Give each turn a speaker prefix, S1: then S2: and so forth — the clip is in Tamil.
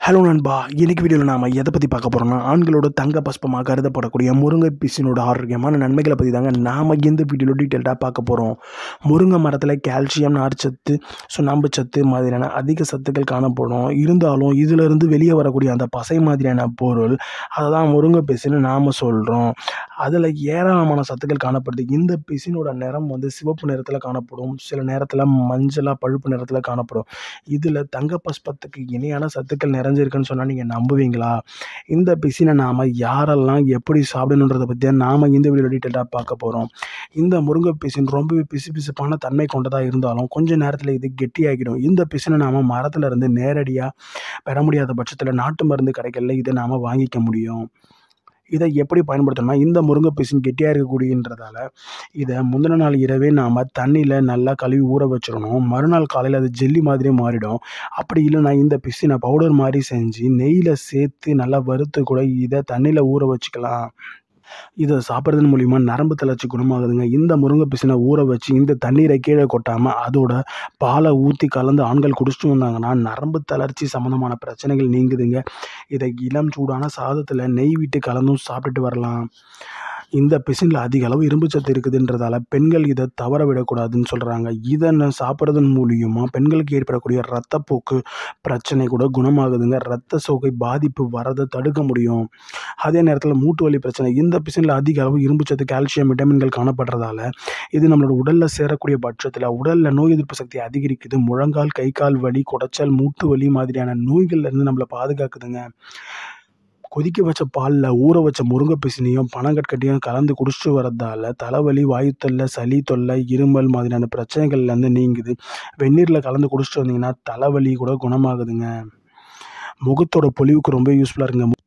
S1: ஹலோ நண்பா, இன்னைக்கு வீடியோவில் நாம் எதை பற்றி பார்க்க போகிறோம்னா, ஆண்களோட தங்க பஸ்பமாக கருதப்படக்கூடிய முருங்கை பிசினோட ஆரோக்கியமான நன்மைகளை பற்றி தாங்க நாம் இந்த வீடியோவில் டீட்டெயில்டாக பார்க்க போகிறோம். முருங்கை மரத்தில் கால்சியம், நார்ச்சத்து, சுண்ணாம்பு சத்து மாதிரியான அதிக சத்துக்கள் காணப்படும். இருந்தாலும் இதிலிருந்து வெளியே வரக்கூடிய அந்த பசை மாதிரியான பொருள், அதை தான் முருங்கை பிசின்னு நாம் சொல்கிறோம். அதில் ஏராளமான சத்துக்கள் காணப்படுது. இந்த பிசினோட நிறம் சிவப்பு நிறத்தில் காணப்படும், சில நேரத்தில் மஞ்சளாக பழுப்பு நிறத்தில் காணப்படும். இதில் தங்க பஸ்பத்துக்கு இணையான சத்துக்கள் நிறைஞ்சிருக்குன்னு சொன்னால் நீங்கள் நம்புவீங்களா? இந்த பிசினை நாம் யாரெல்லாம் எப்படி சாப்பிடணுன்றதை பற்றி நாம் இந்த வீடியோ டீட்டெயிலாக பார்க்க போகிறோம். இந்த முருங்கை பிசின் ரொம்பவே பிசுபிசுப்பான தன்மை கொண்டதாக இருந்தாலும் கொஞ்ச நேரத்தில் இது கெட்டியாகிடும். இந்த பிசினை நாம் மரத்தில் இருந்து நேரடியாக பெற முடியாத பட்சத்தில் நாட்டு மருந்து கடைகளில் இதை நாம் வாங்கிக்க முடியும். இதை எப்படி பயன்படுத்தணும்னா, இந்த முருங்கை பிசின் கெட்டியாக இருக்கக்கூடியன்றதால இதை முந்தின நாள் இரவே நாம் தண்ணியில் நல்லா கழுவி ஊற வச்சிடணும். மறுநாள் காலையில் அது ஜெல்லி மாதிரியே மாறிடும். அப்படி இல்லைன்னா இந்த பிசினை பவுடர் மாதிரி செஞ்சு நெய்யில் சேர்த்து நல்லா வறுத்து கூட இதை தண்ணியில் ஊற வச்சுக்கலாம். இதை சாப்பிட்றது மூலிமா நரம்பு தளர்ச்சி குணமாகுதுங்க. இந்த முருங்கை பிசினை ஊற வச்சு இந்த தண்ணீரை கீழே கொட்டாமல் அதோட பாலை ஊற்றி கலந்து ஆண்கள் குடிச்சிட்டு வந்தாங்கன்னா நரம்பு தளர்ச்சி சம்மந்தமான பிரச்சனைகள் நீங்குதுங்க. இதை இளம் சூடான சாதத்தில் நெய் விட்டு கலந்தும் சாப்பிட்டுட்டு வரலாம். இந்த பிசினில் அதிக அளவு இரும்பு சத்து இருக்குதுன்றதால பெண்கள் இதை தவற விடக்கூடாதுன்னு சொல்கிறாங்க. இதை சாப்பிட்றதன் மூலியமாக பெண்களுக்கு ஏற்படக்கூடிய இரத்தப்போக்கு பிரச்சனை கூட குணமாகுதுங்க. இரத்த சோகை பாதிப்பு வரதை தடுக்க முடியும். அதே நேரத்தில் மூட்டு வலி பிரச்சனை, இந்த பிசினில் அதிக அளவு இரும்பு சத்து, கால்சியம், விட்டமின்கள் காணப்படுறதால இது நம்மளோட உடலில் சேரக்கூடிய பட்சத்தில் உடலில் நோய் எதிர்ப்பு சக்தி அதிகரிக்குது. முழங்கால், கை கால் வலி, குடைச்சல், மூட்டு வலி மாதிரியான நோய்கள்லேருந்து நம்மளை பாதுகாக்குதுங்க. கொதிக்க வச்ச பாலில் ஊற வச்ச முருங்கை பிசினையும் பனங்கற்கட்டையும் கலந்து குடிச்சிட்டு வரதால தலைவலி, வாயு தொல்லை, சளி தொல்லை, இருமல் மாதிரியான பிரச்சனைகள்லேருந்து நீங்குது. வெந்நீரில் கலந்து குடிச்சிட்டு வந்தீங்கன்னா தலைவலி கூட குணமாகுதுங்க. முகத்தோட பொலிவுக்கு ரொம்ப யூஸ்ஃபுல்லாக இருக்குங்க.